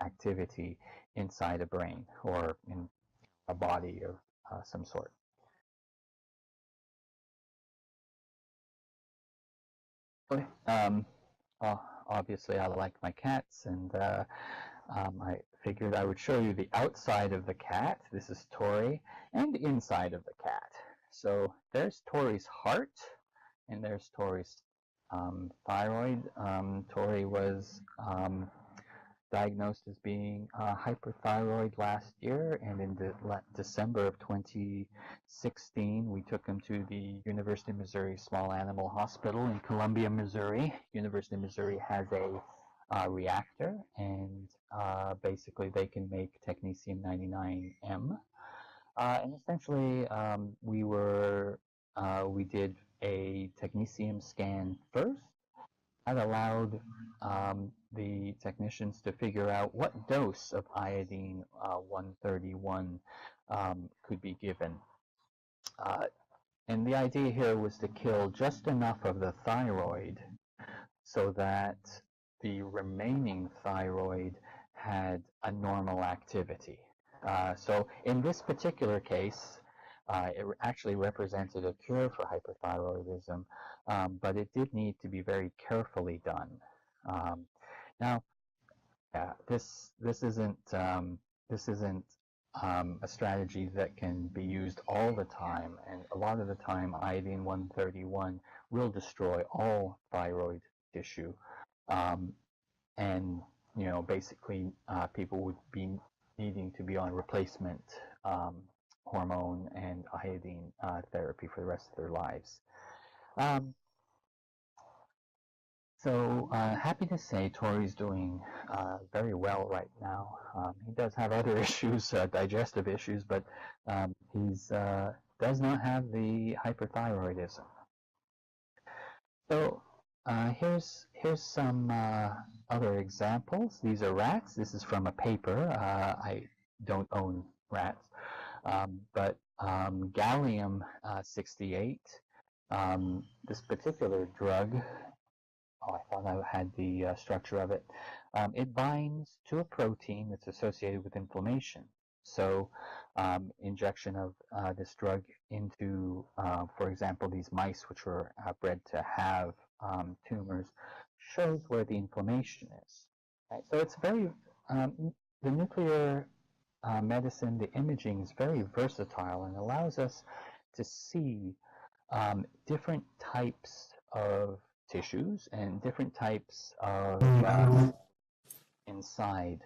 activity inside a brain or in a body of some sort. Well, obviously, I like my cats, and I figured I would show you the outside of the cat. This is Tori, and the inside of the cat. So there's Tori's heart, and there's Tori's thyroid. Tori was diagnosed as being hyperthyroid last year, and in December of 2016, we took him to the University of Missouri Small Animal Hospital in Columbia, Missouri. University of Missouri has a reactor, and basically they can make technetium-99m. And essentially, we did a technetium scan first. That allowed the technicians to figure out what dose of iodine 131 could be given. And the idea here was to kill just enough of the thyroid so that the remaining thyroid had a normal activity. So in this particular case, it actually represented a cure for hyperthyroidism, but it did need to be very carefully done. Now, this isn't a strategy that can be used all the time, and a lot of the time, iodine 131 will destroy all thyroid tissue, and basically, people would be needing to be on replacement hormone and iodine therapy for the rest of their lives. So happy to say Tori's doing very well right now. He does have other issues, digestive issues, but he's does not have the hyperthyroidism. So here's some other examples. These are rats. This is from a paper. I don't own rats, but gallium 68. This particular drug. Oh, I thought I had the structure of it. It binds to a protein that's associated with inflammation. So injection of this drug into, for example, these mice which were bred to have tumors shows where the inflammation is. Right? So it's very, the nuclear medicine, the imaging is very versatile and allows us to see different types of tissues and different types of inside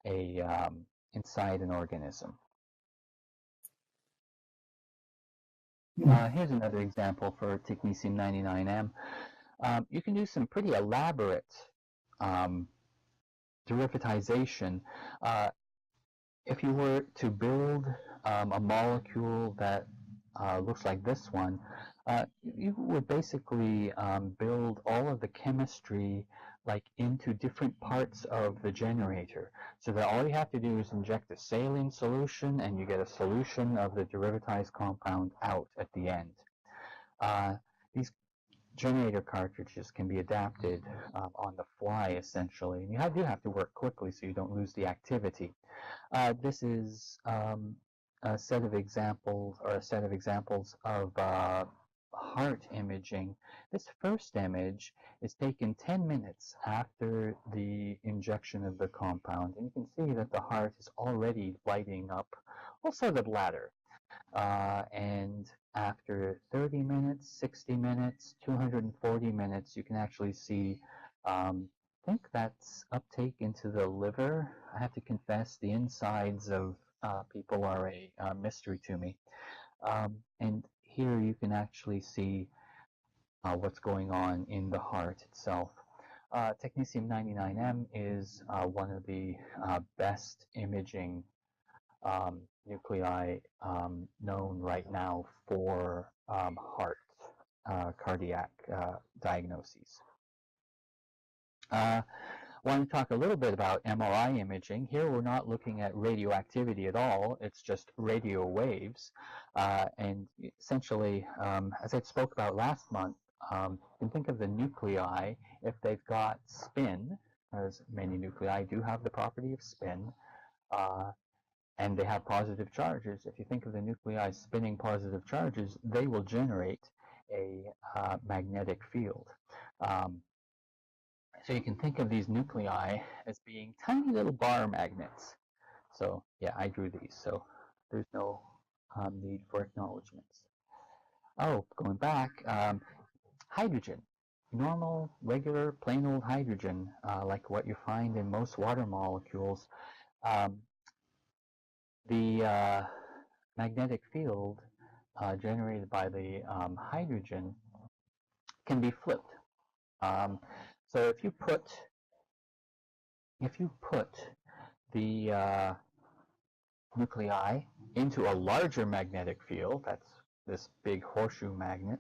an organism. Here's another example for technetium-99m. You can do some pretty elaborate derivatization. If you were to build a molecule that looks like this one, you would basically build all of the chemistry like into different parts of the generator, so that all you have to do is inject a saline solution and you get a solution of the derivatized compound out at the end. These generator cartridges can be adapted on the fly, essentially, and you do have to work quickly so you don't lose the activity. This is a set of examples of heart imaging. This first image is taken 10 minutes after the injection of the compound, and you can see that the heart is already lighting up, also the bladder. And after 30 minutes, 60 minutes, 240 minutes, you can actually see, I think that's uptake into the liver. I have to confess, the insides of people are a mystery to me. And here you can actually see what's going on in the heart itself. Technetium-99m is one of the best imaging nuclei known right now for heart cardiac diagnoses. I want to talk a little bit about MRI imaging. Here we're not looking at radioactivity at all. It's just radio waves. And essentially, as I spoke about last month, you can think of the nuclei, if they've got spin, as many nuclei do have the property of spin, and they have positive charges. If you think of the nuclei spinning positive charges, they will generate a magnetic field. So you can think of these nuclei as being tiny little bar magnets. So yeah, I drew these, so there's no need for acknowledgments. Oh, going back, hydrogen. Normal, regular, plain old hydrogen, like what you find in most water molecules. The magnetic field generated by the hydrogen can be flipped. So if you put the nuclei into a larger magnetic field, that's this big horseshoe magnet,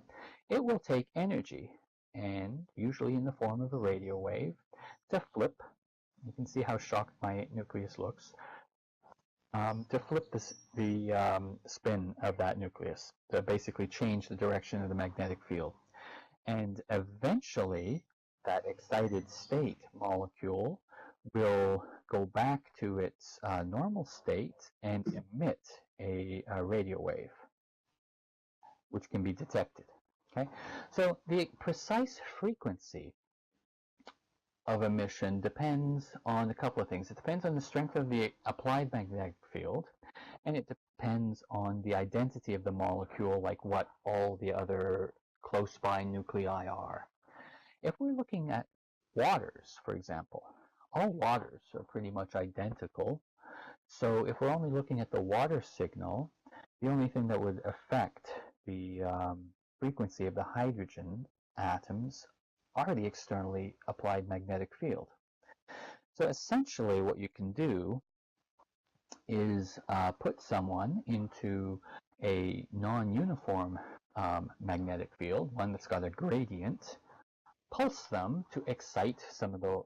it will take energy, and usually in the form of a radio wave, to flip. You can see how shocked my nucleus looks. To flip the spin of that nucleus, to basically change the direction of the magnetic field. And eventually, that excited state molecule will go back to its normal state and emit a radio wave, which can be detected. Okay, so the precise frequency of emission depends on a couple of things. It depends on the strength of the applied magnetic field, and it depends on the identity of the molecule, like what all the other close by nuclei are. If we're looking at waters, for example, all waters are pretty much identical. So if we're only looking at the water signal, the only thing that would affect the frequency of the hydrogen atoms are the externally applied magnetic field. So essentially what you can do is put someone into a non-uniform magnetic field, one that's got a gradient, pulse them to excite some of the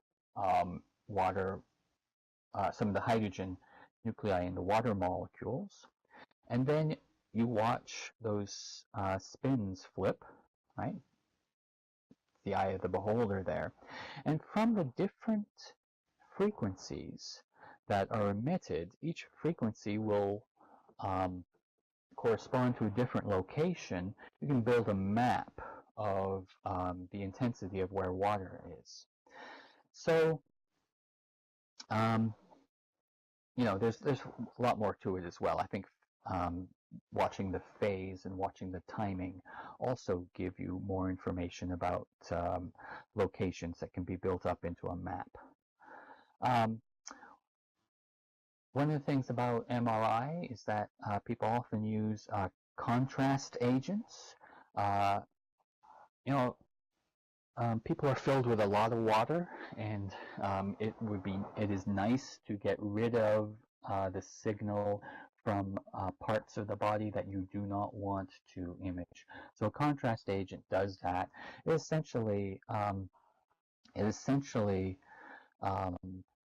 some of the hydrogen nuclei in the water molecules, and then you watch those spins flip, right? The eye of the beholder there. And from the different frequencies that are emitted, each frequency will correspond to a different location. You can build a map of the intensity of where water is. So, you know, there's a lot more to it as well. I think watching the phase and watching the timing also give you more information about locations that can be built up into a map. One of the things about MRI is that people often use contrast agents. You know, people are filled with a lot of water, and it is nice to get rid of the signal from parts of the body that you do not want to image. So a contrast agent does that. It essentially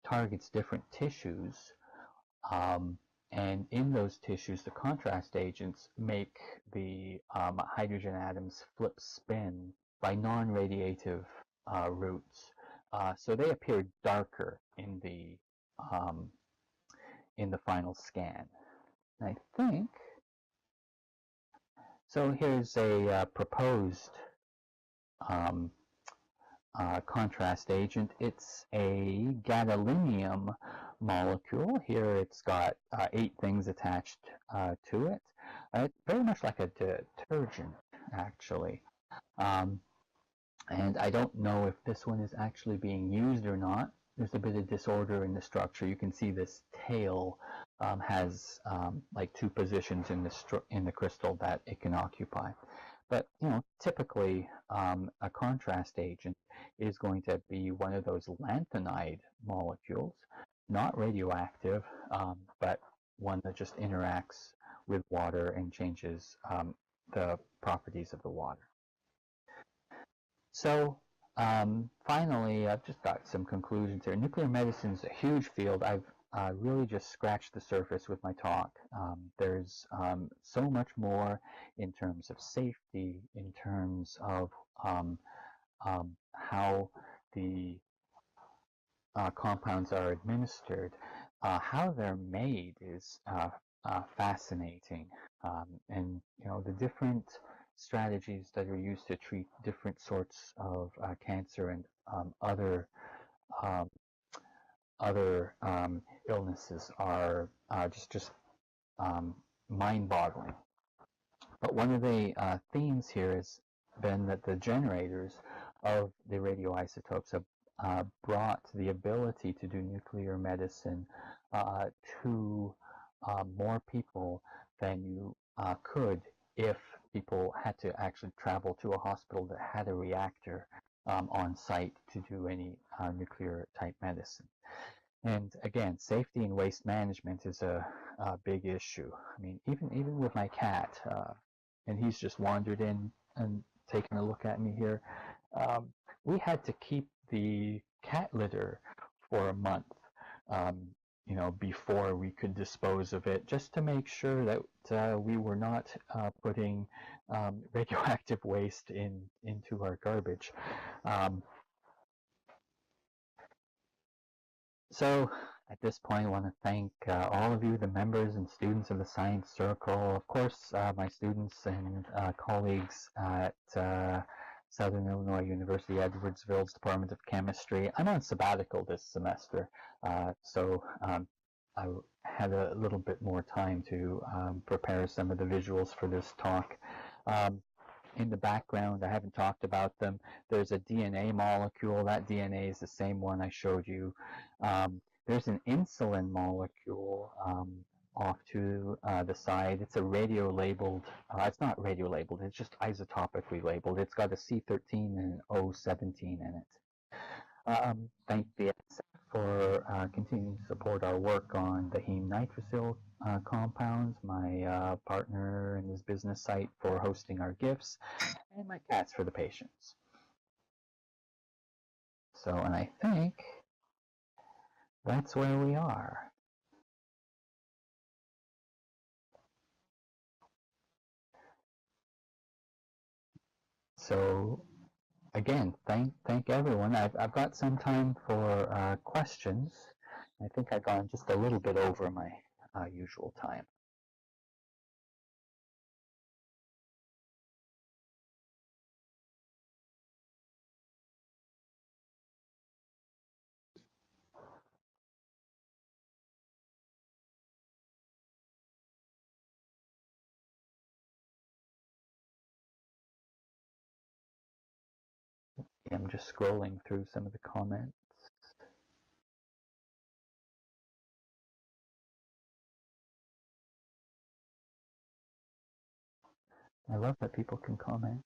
targets different tissues, and in those tissues, the contrast agents make the hydrogen atoms flip spin by non-radiative routes, so they appear darker in the final scan. I think so. Here's a proposed contrast agent. It's a gadolinium molecule. Here it's got 8 things attached to it. It's very much like a detergent, actually. And I don't know if this one is actually being used or not. There's a bit of disorder in the structure. You can see this tail has like 2 positions in the crystal that it can occupy. But typically a contrast agent is going to be one of those lanthanide molecules, not radioactive, but one that just interacts with water and changes the properties of the water. So finally, I've just got some conclusions here. Nuclear medicine is a huge field. I've really just scratched the surface with my talk. There's so much more in terms of safety, in terms of how the compounds are administered. How they're made is fascinating, and the different strategies that are used to treat different sorts of cancer and other illnesses are just mind-boggling. But one of the themes here has been that the generators of the radioisotopes have brought the ability to do nuclear medicine to more people than you could if people had to actually travel to a hospital that had a reactor on site to do any nuclear type medicine. And again, safety and waste management is a big issue. I mean, even with my cat, and he's just wandered in and taken a look at me here. We had to keep the cat litter for a month, before we could dispose of it, just to make sure that we were not putting radioactive waste into our garbage. So at this point, I want to thank all of you, the members and students of the Science Circle, of course, my students and colleagues at Southern Illinois University Edwardsville's Department of Chemistry. I'm on sabbatical this semester, so I had a little bit more time to prepare some of the visuals for this talk. In the background, I haven't talked about them. There's a DNA molecule. That DNA is the same one I showed you. There's an insulin molecule off to the side. It's a radio-labeled. It's not radio-labeled. It's just isotopically labeled. It's got a C13 and an O17 in it. Thank the NSF for continuing to support our work on the heme nitrosyl compounds, my partner and his business site for hosting our gifts, and my cats for the patients. So, and I think that's where we are. So, again, thank everyone. I've got some time for questions. I think I've gone just a little bit over my usual time. I'm just scrolling through some of the comments. I love that people can comment.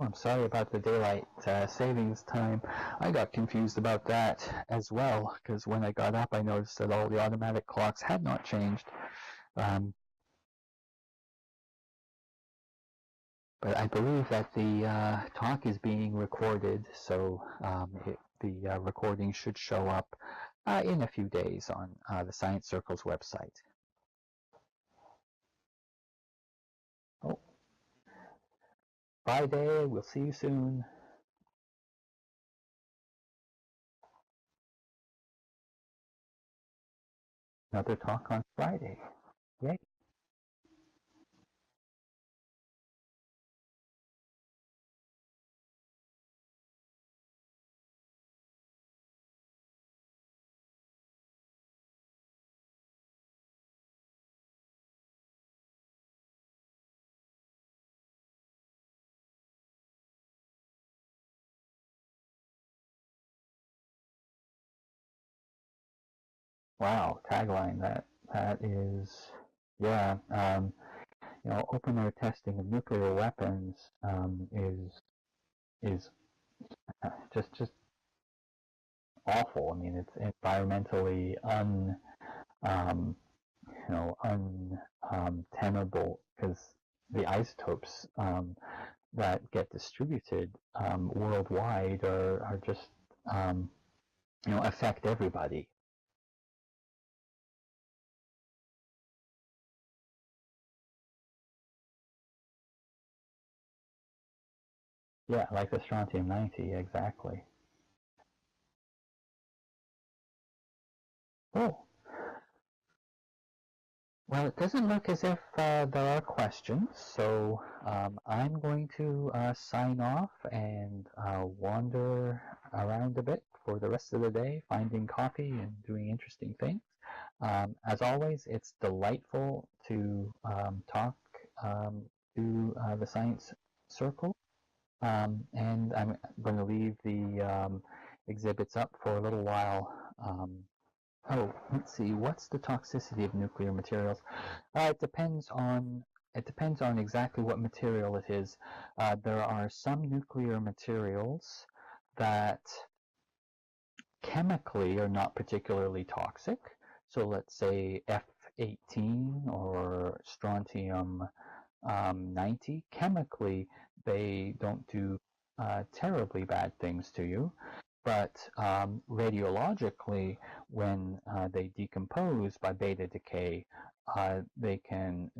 I'm sorry about the daylight savings time. I got confused about that as well, because when I got up I noticed that all the automatic clocks had not changed. But I believe that the talk is being recorded, so the recording should show up in a few days on the Science Circle's website. Oh. Bye, Dave. We'll see you soon. Another talk on Friday. Yay. Wow, tagline. That is, yeah. Open air testing of nuclear weapons is just awful. I mean, it's environmentally um, untenable because the isotopes that get distributed worldwide are just affect everybody. Yeah, like the strontium-90, exactly. Oh, well, it doesn't look as if there are questions, so I'm going to sign off and wander around a bit for the rest of the day, finding coffee and doing interesting things. As always, it's delightful to talk to the Science Circle, and I'm going to leave the exhibits up for a little while. Oh, let's see. What's the toxicity of nuclear materials? It depends on exactly what material it is. There are some nuclear materials that chemically are not particularly toxic. So let's say F18 or strontium 90. Chemically, they don't do terribly bad things to you. But radiologically, when they decompose by beta decay, they can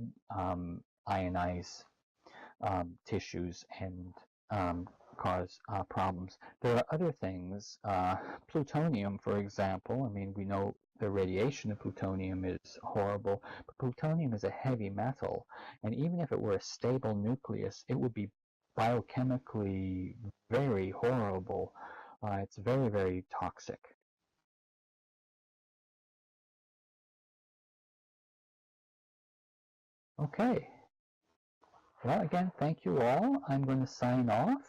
ionize tissues and cause problems. There are other things, plutonium, for example. I mean, we know the radiation of plutonium is horrible, but plutonium is a heavy metal, and even if it were a stable nucleus, it would be biochemically very horrible. It's very, very toxic. Okay. Well, again, thank you all. I'm going to sign off.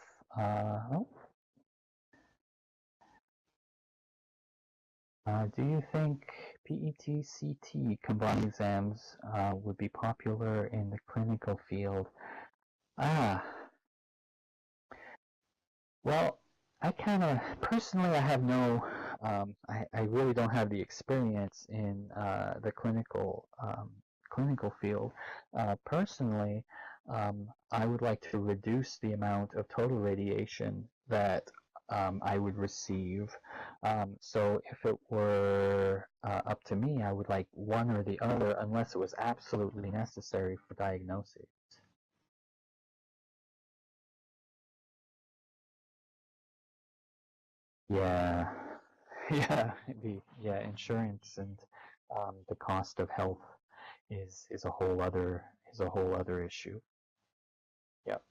Do you think PET-CT combined exams would be popular in the clinical field? Ah, well, I kind of personally, I have no, I really don't have the experience in the clinical field. Personally, I would like to reduce the amount of total radiation that I would receive. So if it were up to me, I would like one or the other, unless it was absolutely necessary for diagnosis. Yeah, insurance and the cost of health is a whole other issue. Yep.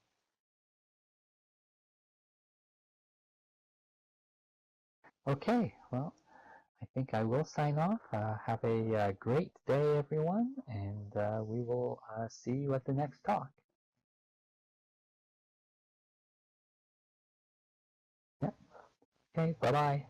Okay. Well, I think I will sign off. Have a great day, everyone, and we will see you at the next talk. Yep. Okay. Bye bye.